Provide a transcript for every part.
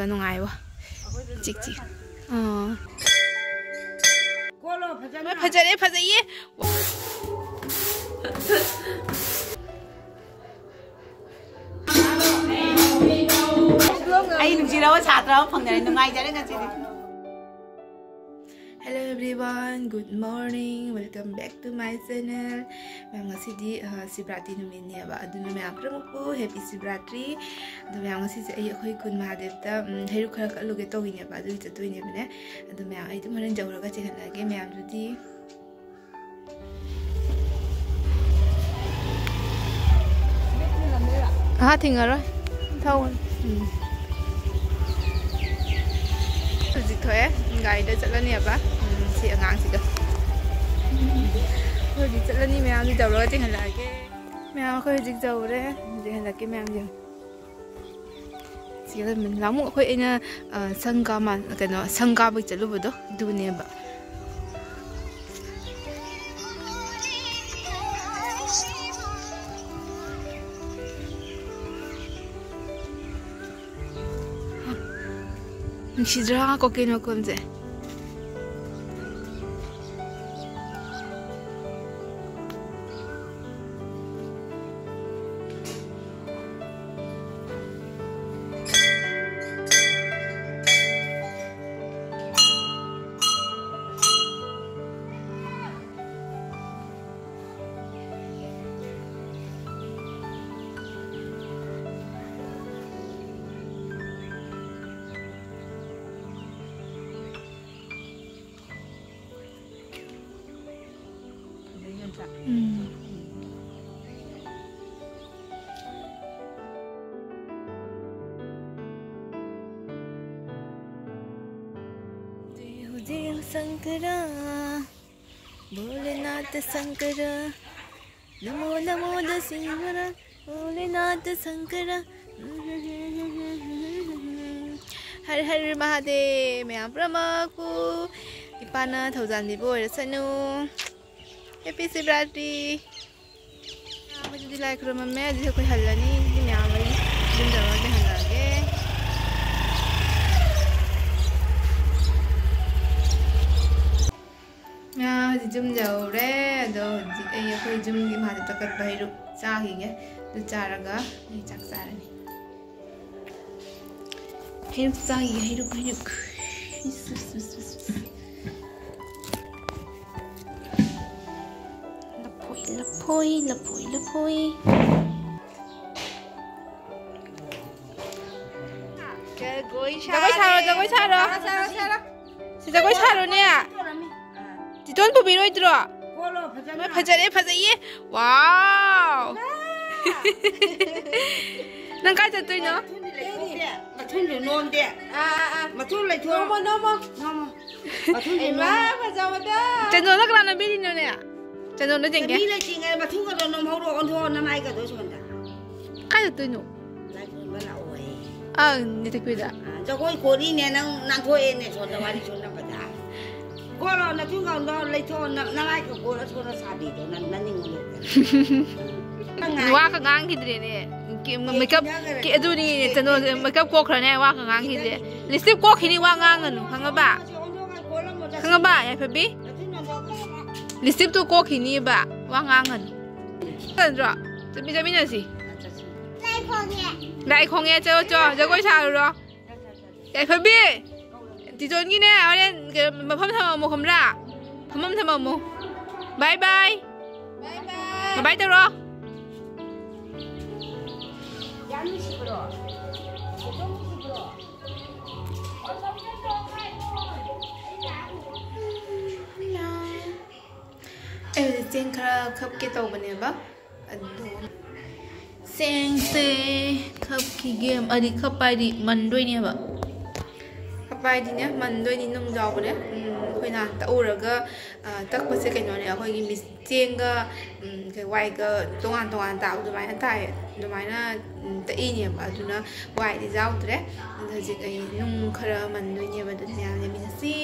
नुंगाइबो चिक चिक फजरे फजइए Hello everyone, good morning. Welcome back to my channel. Ma'am ngasi di Sibratri numini ba. Aduna ma'am pramuku happy Sibratri. Adu ma'am ngasi ai khoi kun Mahadev ta heru khara ka loge to ni ba. Adu chatu ni bane. Adu ma'am ai tumaran jawra ka chekan lage ma'am judi. tinggal thau. Dịch thôi gái đã chạy lên ba chị ở ngang chị đâu thôi đi chạy lên đi mèo đi dầu rồi chứ hành lại cái mèo khơi dịch dầu đấy thì hành là cái mèo gì chỉ là mình lắm một khơi nha sân cao mà cái nó sân cao bị chạy luôn đó đu nè bà Nishidra ko kino kunze. Dev Sankara, Bholenath Sankara, Namo Namo Dasivara, Bholenath Sankara. Har Har Mahadev, Ma'am Pramaku, Ipana Thousand Boy Sanu. Happy Sibratri. मुझे like room में जिसे कोई हल्ला नहीं कि मैं आवाज़ दिन दरवाज़े के हल्ला के मैं जिम जाओ रे दो ये कोई जिम की माते तक बाहर चाहेंगे तो चारगा ये चाक चारनी हिरुक चाहिए हिरुक Lapoi. Jagoy charo. Si jagoy charo niya. Titon po biroy dro. Fajare. Wow. Nang kaya to no? Matun le nom de. Matun le to. Nomo. Matun ma fajawada. Chano na kana bili no niya. Chano na jenge. Ni le jinga matun ko no nom horo on to na mai ka do sonda. Kaya to no. Lai ko ba la oi. Ni te kuida. Jagoy ko ri ne nang to e ne sonda wari sonda ba da. Ko lo na tu ga no le to na mai ko ko so na sa di do na ni ngolo. Wa ka ngang hidre ne. Makeup ki aduni chano makeup ko khra ne wa ka ngang hidre. Lipstick ko khini wa ngang anu khanga ba ya phabi. Lipstick tu ko khini ba wa ngang anu. Kan ro. Jami na si. Lai khong ye cho jagoy cha ro. Ya phabi. Ti jon gi ne aren ma pham thama mo khamra. Phamam thama mo. Bye bye. Bye ta ro. Everything khara khap ke to bane ba adu seng se khap ki game adi khapai di mandoi ne ba khapai di ne mandoi ni nung jaw bane khoina ta uraga tak pa se kaino ne khoi gi mis chenga ke wai ga tongan ta du mai tai du mai na ta I ne ba du na wai di jaw tre da ji ai nung khara mandoi ne ba du ne ne mi si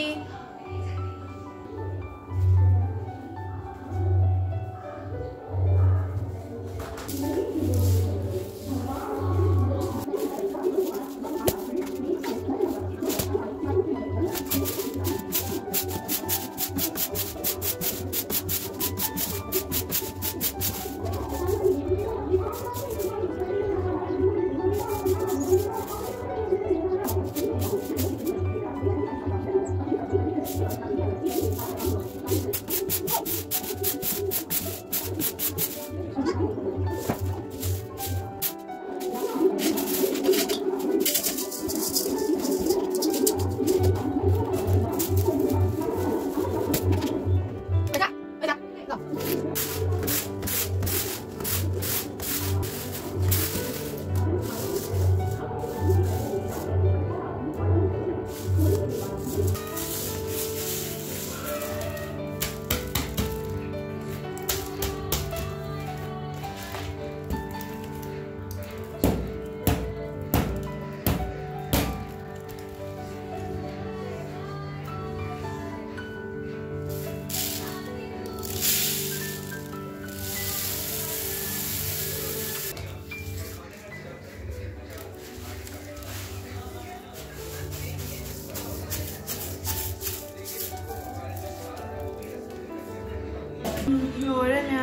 Rồi nè.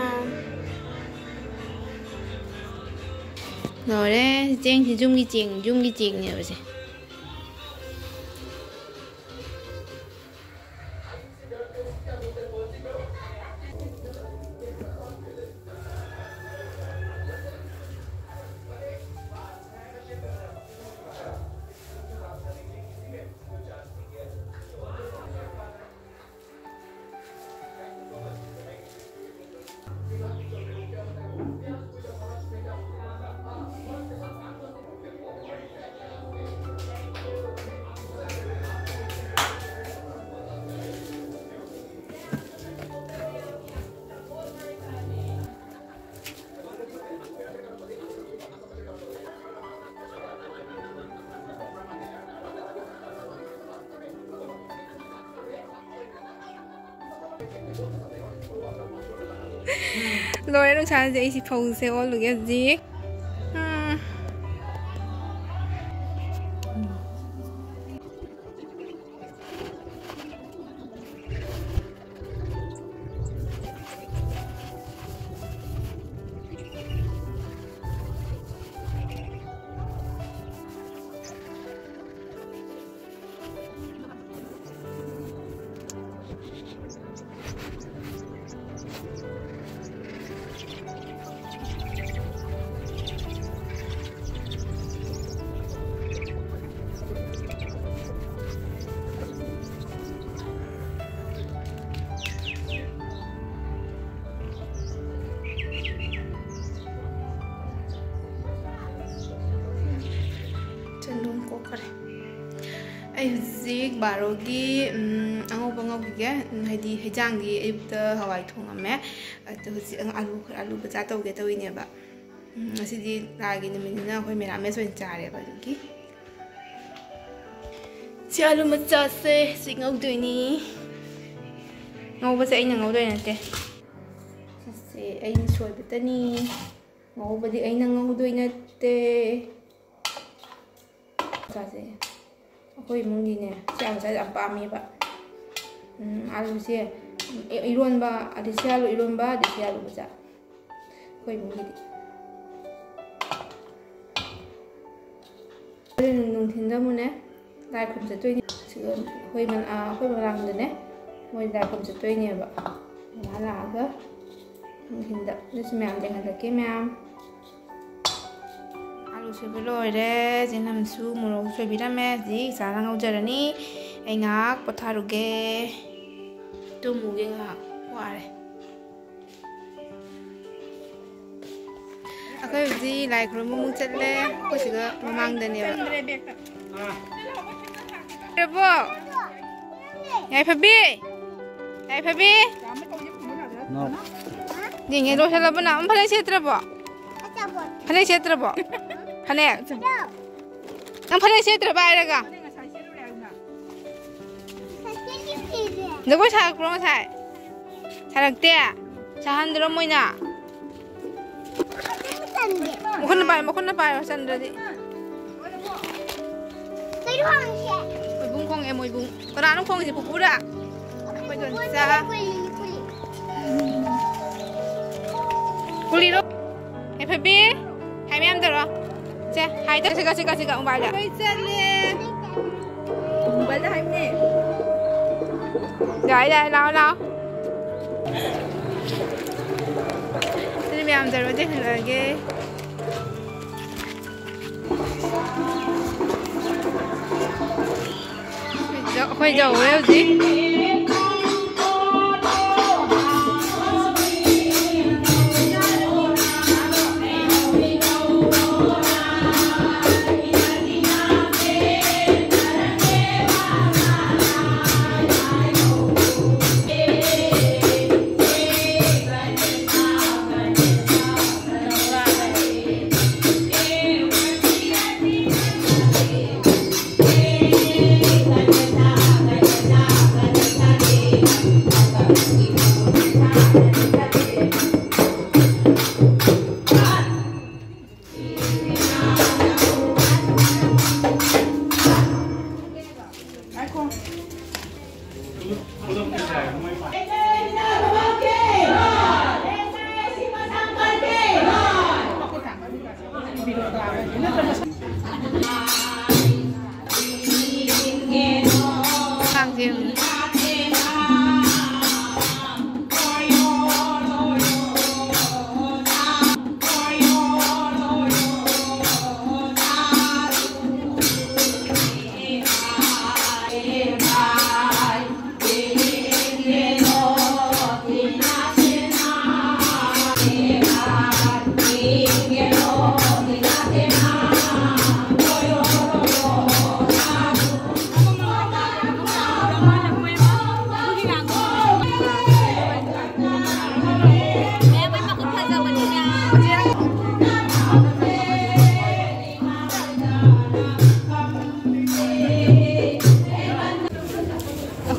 Rồi đấy, chén thì dung cái chén nhỉ vậy. Rồi nó chả dễ thì phâu xe ô được cái gì. Ai zik barogi angau bangau giga hadi hejang di ayukta hawai thongame to zi alu bacha taw ge tawine ba asi di lagi ni minna hoi mera me soin chare ba gi si alu macha se singau doini ngau ba se aina ngau doina te se aina soi betani ngau ba di aina ngau doina te ka se Hoi mungkin ni, saya apa ami ba, alu sih, iron ba, ada siapa iron ba, ada siapa baca, hoi mungkin. Hoi nung tinda mana, dah kum satu ini, hoi malang tu ne, hoi dah kum satu ini ba, malah agak nung tinda, ni semua jangan lagi macam. Sudah lori, jenam su mulu sudah biram ji, sarang ujar ni, engak potaruge, tu mungkin ngak, wah. Aku ji like rumah muncul le, aku juga memang dan ya. Rebo, ya Fabi, Jadi roh salah benar, apa yang saya terabo? Apa yang saya terabo? Panek. Ang panek siya trabaho ka. Nago sa kurang sa. Saragte. Sahan dro mo na. Mukon na pa sandra di. Bung kong emoy bung. Para anong kong si pupura. Apa doon sa Kuliro. Fabi. Hai ma'am daro. Hai dah cakap mobile dah. Mobile dah hai ni. Dah lau. Jadi biar am terus je lagi. Jauh ya sih.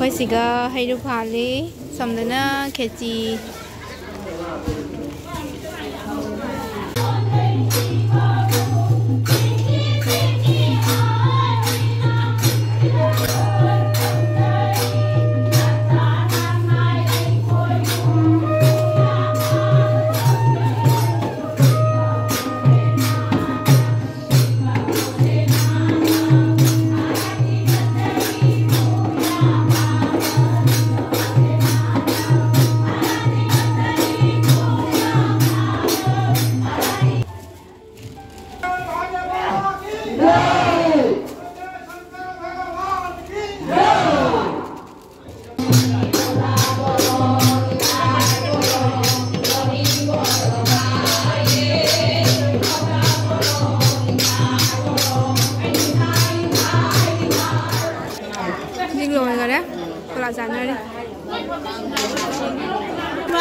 ค่อยสิก็ให้ดูผ่านเลยสำนักหน้าเคจี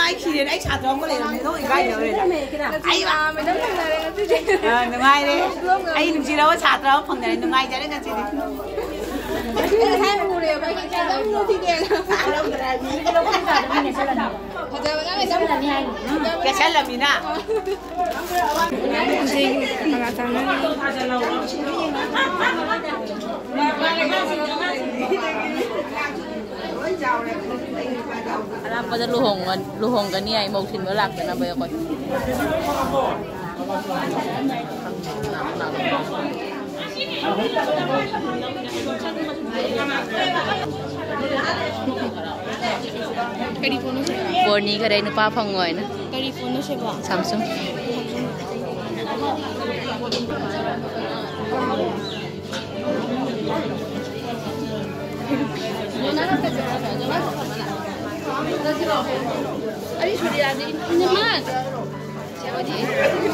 Ai khi đến anh chặt không có liền mình thôi gai nữa rồi. Ai mà mình đâu làm này cái gì. Đừng ai đi. Ai đừng gì đâu chặt đâu, phần này đừng ai chạy đến cái gì đi. Hai mù đều mấy cái đâu nó thì kẹt. Đâu là gì cái đâu không phải là mình sẽ làm. Thật ra cái này là như anh. Cái sẽ là mình à. Gì mà làm sao nữa. Alam pada luhong kan ni ay mau sin balak na ba ko. Borni ka rin pa pangoy na. Telepono siya ba? Samsung.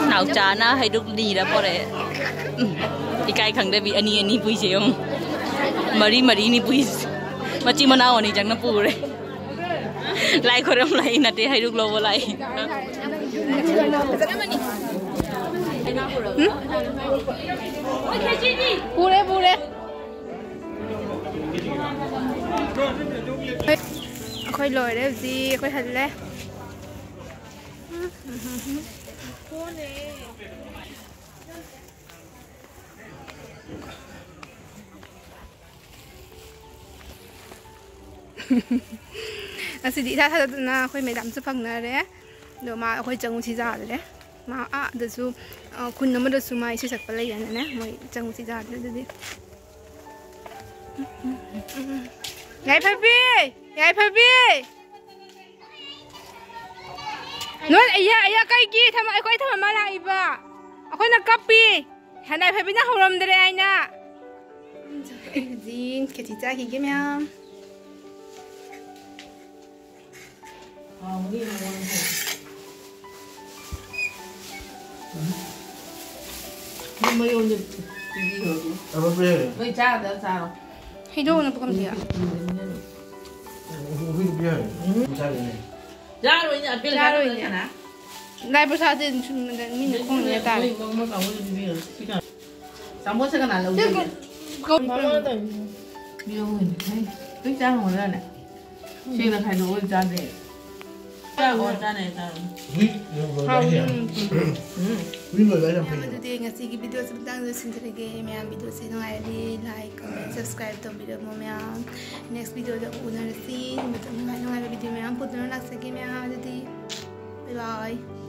Nào chán á hay đúc đi đó có đấy thì cái khẳng định bị anh bùi gì không mari ni bùi mà chỉ mà nào anh chẳng nó bùi đấy lại có làm lại nãy thì hay đúc lâu lại bùi đấyค่อยลอยได้สิค่อยทันแล้วสิดีถ้าน่าค่อยไม่ดำสักพักนะเด้เดี๋ยวมาค่อยจังอุทิศาเลยเด้มาเดี๋ยวซูคุณน้ำมันเดี๋ยวซูมาช่วยสักปลายอย่างนั้นนะมาจังอุทิศาเลยดิไงพ่พี่ไงพ่พี่นู้นไอ้ยาใกล้กี่ทำไมไอ้ก้อยทำไมมาละอีบ้าไอ้ก้อยนักกับปีเห็นไอ้พ่พี่น่าหัวรำเดรไอ้น่ะจีนแค่ที่จ้ากี่กี่มั้ยไม่ยอมจะไม่จ้าเดี๋ยวจ้าให้ดูนะพวกมันเดียวจ้าเลยเนี่ยเป็นจ้าเลยเนี่ยนะได้ประชาชนชุมนุมมีหนึ่งคนเลยตายสามโมงสักขนาดเราเนี่ยก็มีเงินให้ตุ้ยจ้าหมดแล้วเนี่ยเชื่อใครรู้จ้าเนี่ยจ้าก็จ้าเนี่ยจ้าVideo ngasih video sebentar tu sendiri game yang video saya ngai like comment subscribe tu video mo yang next video tu una nasi betul ngai video yang pun tu nak segi yang jadi bye bye